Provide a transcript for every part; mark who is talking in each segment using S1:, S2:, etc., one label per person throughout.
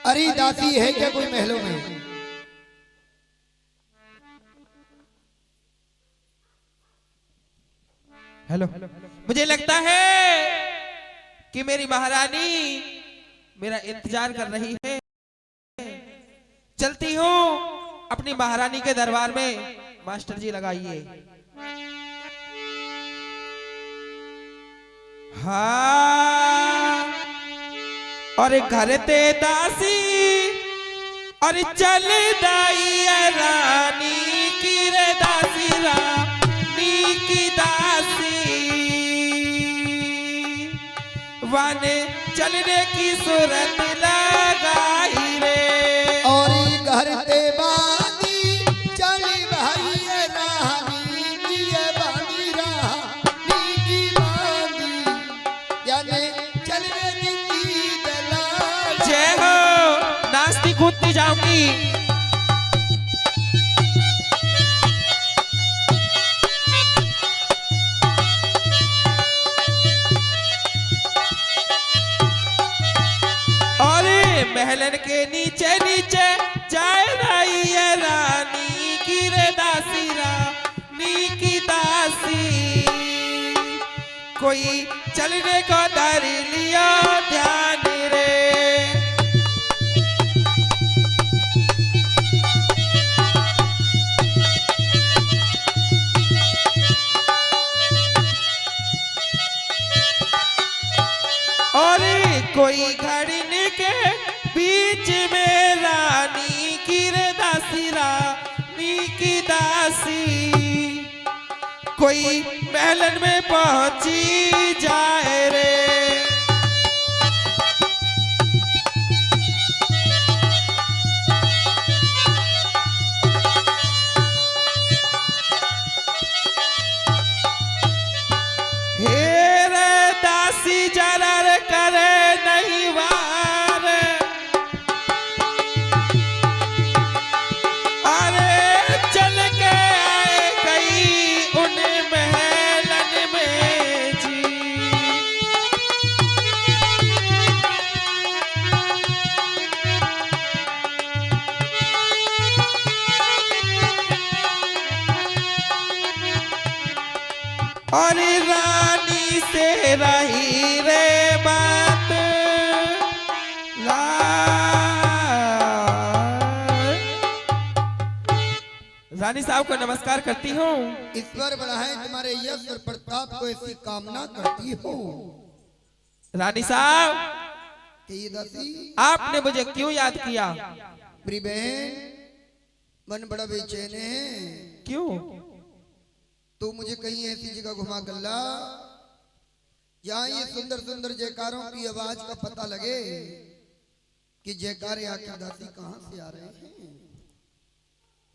S1: अरे दासी है क्या कोई महलों में?
S2: हेलो, मुझे लगता है कि मेरी महारानी मेरा इंतजार कर रही है। चलती हूँ अपनी महारानी के दरबार में। मास्टर जी लगाइए। हाँ, और घर ते दासी और चल दाई रानी की रे दासी रानी की दासी वाने चलने की सूरत लगाई रे।
S1: और घर ते बानी चली भाई रानी की बानी रानी की बानी यानी चलने की दला।
S2: जय हो, नाचती कूदती जाऊंगी। महलन के नीचे नीचे जाए रही है रानी की रे दासी रानी की दासी। कोई चलने को दर लिया ध्यान रे। और कोई घड़ी के बीच में रानी की रे दासी रानी की दासी कोई महलन में पहुंची जाए रे। हे रे दासी जरा रे करे नहीं वार। अरे चल के आए कई उन महलन में जी। और रानी से रही रे बात रानी साहब को नमस्कार करती हूँ।
S1: ईश्वर बढ़ाए तुम्हारे यश और प्रताप को ऐसी कामना करती हूँ।
S2: रानी साहब,
S1: कि दासी
S2: आपने मुझे क्यों याद किया?
S1: प्रिय बहन, मन बड़ा बेचैन है।
S2: क्यों?
S1: तो मुझे कहीं ऐसी जगह घुमा कर ला जहाँ ये सुंदर सुंदर जयकारों की आवाज का पता लगे कि जयकारे आखिर दासी कहाँ से आ रहे हैं।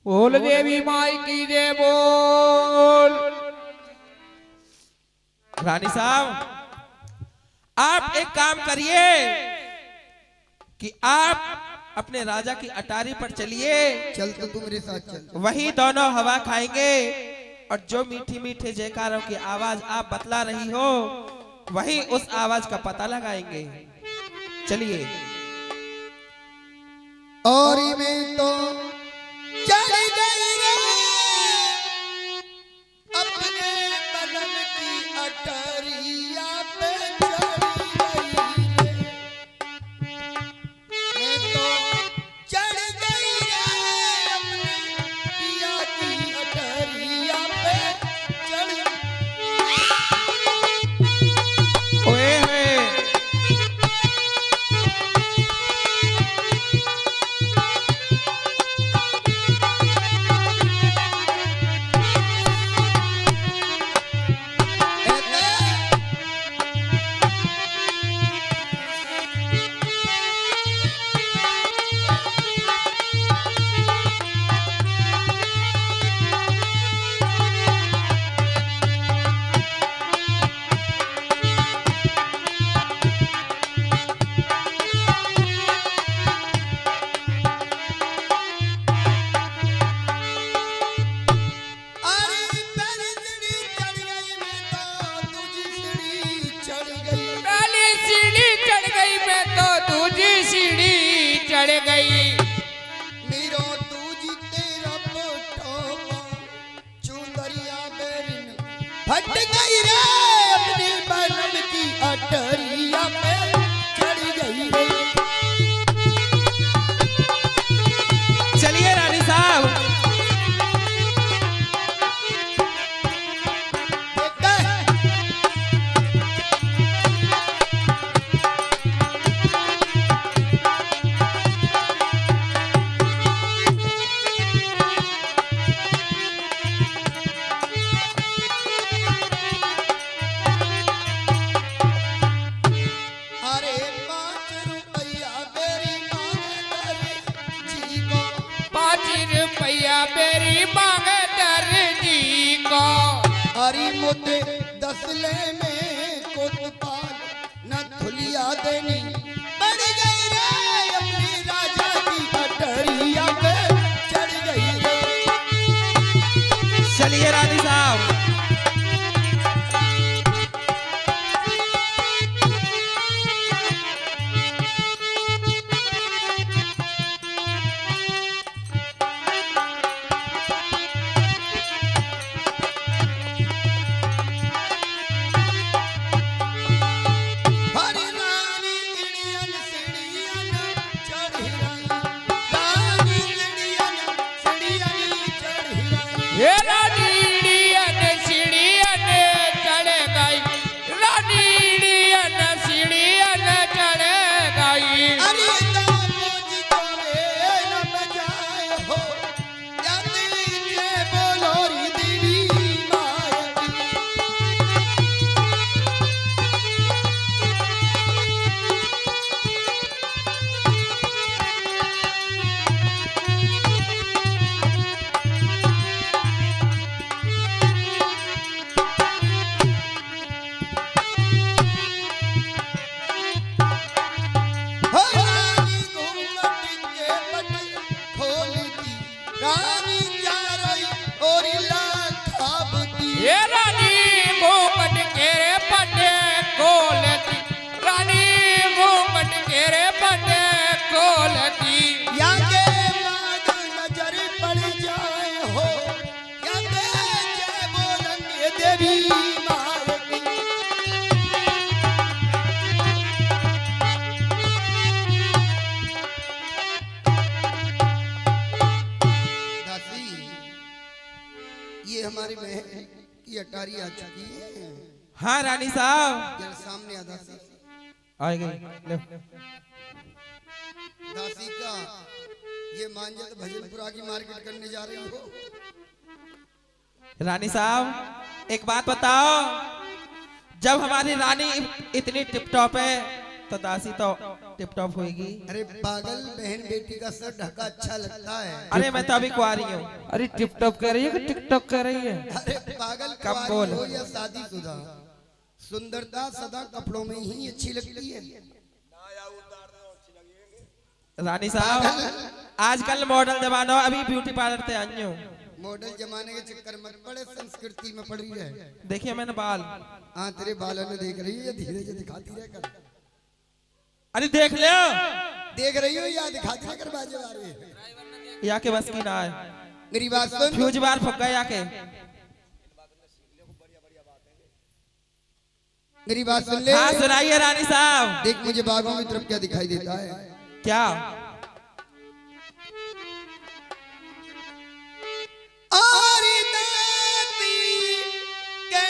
S3: बोल देवी माई की जय बोल।
S2: रानी साहब, आप एक काम करिए कि आप अपने राजा की अटारी पर चलिए।
S1: चल तो तू मेरे साथ चल।
S2: वही दोनों हवा खाएंगे और जो मीठी मीठे जयकारों की आवाज आप बतला रही हो वही उस आवाज का पता लगाएंगे। चलिए।
S1: और मैं तो चल गई रे अपने बदन की अटरिया पे चढ़ गई रे। मैं तो चढ़ गई रे अपने पिया की अटरिया पे चढ़।
S2: ओए होए,
S1: मोते दसले में कोतपाल न थुलिया देनी बढ़ गई रे अपनी राजा की पटरिया पे चढ़ गई रे।
S2: चलिए रानी साहब।
S1: हरी रानी इड़ियन सिड़ियन चढ़ी रही, रानी इड़ियन सिड़ियन चढ़ी रही।
S3: ये रानी इड़ियन सीढ़ियन चढ़ गई, रानी इड़ियन सीढ़ियन चढ़ गई।
S1: अरे दामोज तोरे न बजाए हो, या नीचे बोलो री देवी मायकी। हो रानी घूंघट के पट खोलती, रानी जा रही और लाखाबती।
S3: ये रानी घूंघट केरे पटे खोलती, रानी घूंघट केरे पटे खोलती।
S1: या के बाद नजर पड़ जाए हो, या के जय बोलेंगे देवी मायकी। दासी, ये हमारी बहन की अटारी आ चुकी है।
S2: हाँ रानी साहब
S1: जरा सामने आ दासी।
S2: आ गई। ले।
S1: दासी का ये मांझा तो भजनपुरा की मार्केट करने जा रही हो।
S2: रानी साहब एक बात बताओ, जब हमारी रानी इतनी टिप टॉप है तो दासी तो टिप टॉप होगी।
S1: अरे पागल, बहन बेटी का सर ढका अच्छा लगता है।
S2: अरे मैं तो अभी कुंवारी हूँ।
S3: अरे टिप टॉप कर रही है कि टिकटॉक कर रही है?
S1: अरे पागल,
S2: कब
S1: कुंवारी
S2: बोल।
S1: हो या शादीशुदा, सुंदरता सदा कपड़ों में ही अच्छी लगती है।
S2: रानी साहब आजकल मॉडल जमाना, अभी ब्यूटी पार्लर से आई हूँ।
S1: मॉडल जमाने के चक्कर में बड़े संस्कृति में पड़ रही है।
S2: देखिए मैंने बाल।
S1: हाँ, तेरे बालों में देख रही है, धीरे धीरे दिखाती रह कर।
S2: अरे देख ले,
S1: देख रही हो या दिखाती रह कर बाजे आ रही है।
S2: या के बस की ना है।
S1: मेरी बात सुन।
S2: फ्यूज बार फुक गया के।
S1: मेरी बात सुन ले।
S2: हाँ सुनाइए रानी साहब।
S1: देख, मुझे बागों की तरफ क्या दिखाई देता है।
S2: क्या?
S1: आरी दाती के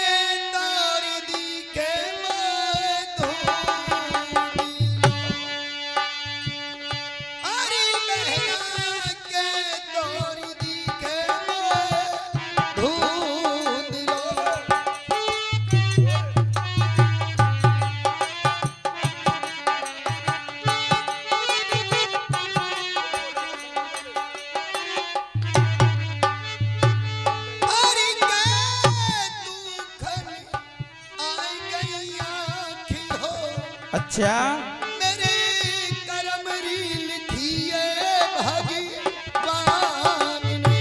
S1: तोरी दिखे मधुरी, आरी बहना के तोरी दिखे मधुरी।
S2: अच्छा
S1: मेरे करम री लिखी है भगवान ने।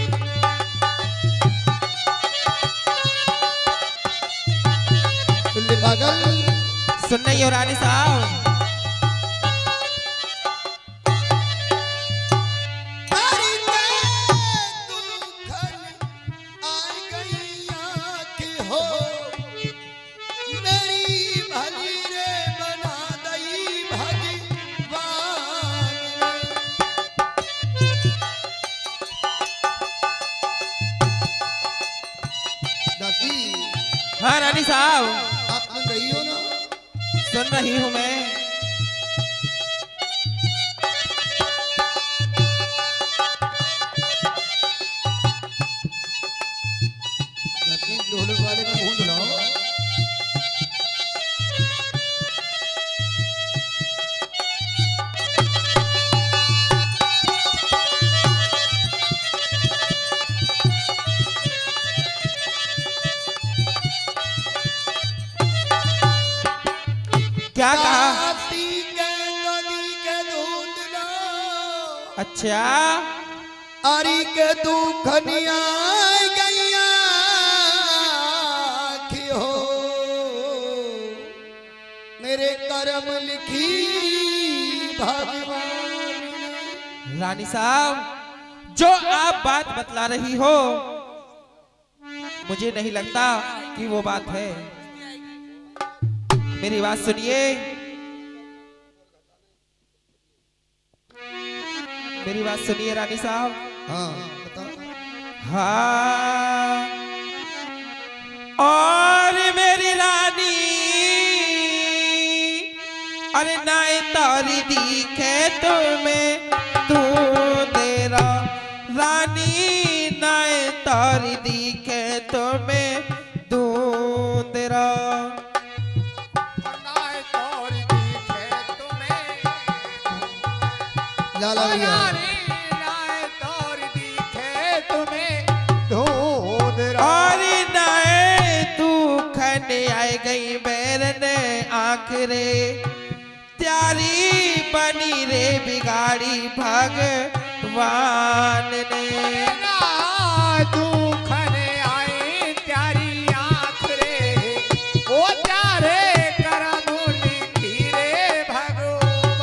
S1: सुन ले पागल,
S2: सुन रही हो रानी साहब?
S1: हरी के दुखन आई गई आँखें हो, मेरी भली रे बना दई भगवान ने। दासी,
S2: हाँ रानी साहब
S1: आप सुन रही हो ना?
S2: सुन रही हूँ मैं।
S1: दासी, ढोलक वाले का मुंह धुलाओ।
S2: अच्छा
S1: आरी के दुखनिया गैया की हो मेरे कर्म लिखी भगवान ने।
S2: रानी साहब जो आप बात बतला रही हो मुझे नहीं लगता कि वो बात है। मेरी बात सुनिए, मेरी बात सुनिए रानी साहब।
S1: हाँ बताओ।
S2: हाँ और मेरी रानी अरे नाए तारी दिखे तुम्हें तू तेरा रानी नाए तारी दिखे तुम्हें तू तेरा
S3: नाए तोरी दिखे तुम्हें
S1: लाला भैया
S3: नाए तोरी दिखे तुम्हें धूध
S2: और नाए तू खने आए गई बैरने आखरे त्यारी बनी रे बिगाड़ी भगवान ने।
S3: दुख ने आई त्यारी आँख रे ओ त्यारे करम लिखी रे भगवान।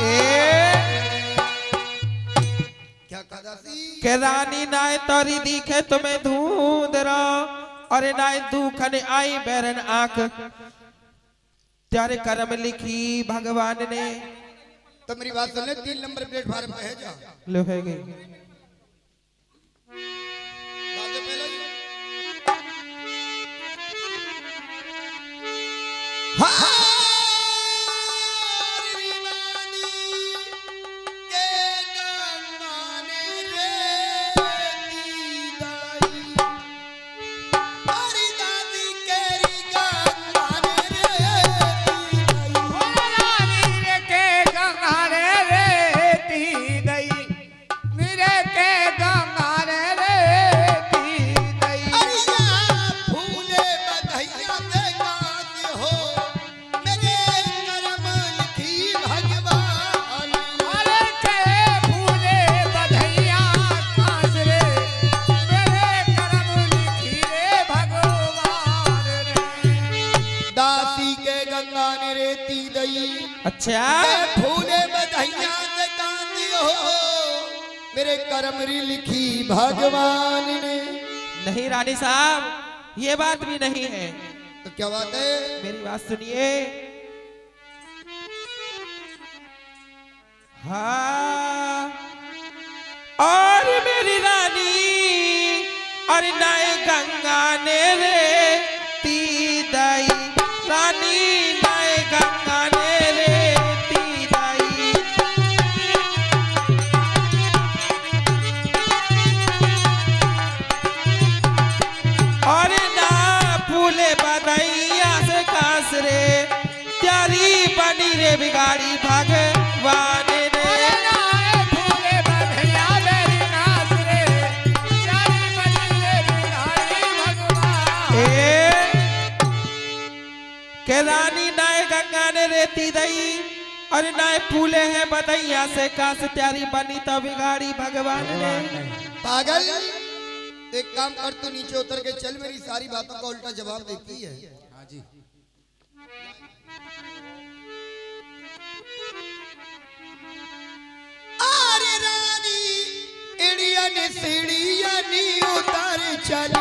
S1: क्या कहा दासी?
S2: के रानी नाय तोरी दिखे तुम्हें धूंधरा और नाय दुख ने आई बैरन आंख त्यारे कर्म लिखी भगवान ने।
S1: तो मेरी बात सुन ले, 3 नंबर प्लेटफार्म पे है जा।
S2: लो है गई।
S1: डाल दे पहले ही।
S2: अच्छा
S1: फूले बधाइयां से कांदी हो मेरे कर्म री लिखी भगवान ने।
S2: नहीं रानी साहब ये बात भी नहीं है।
S1: तो क्या बात है?
S2: मेरी बात सुनिए। हाँ और मेरी रानी और नाय गंगा ने रे ती दाई रानी नाय गंगा ने रे ती दाई और ना फूले बधाइया से कास रे त्यारी बनी रे बिगाड़ी भगवान ने। के रानी नाय गंगा ने रेती दई और नाय फूले हैं बधैया से कास त्यारी बनी तो बिगाड़ी भगवान ने।
S1: पागल, एक काम कर, तू नीचे उतर के चल, मेरी सारी बातों का उल्टा जवाब देती है। हाँ जी। अरे रानी एड़िया ने सीढ़िया नी उतर चली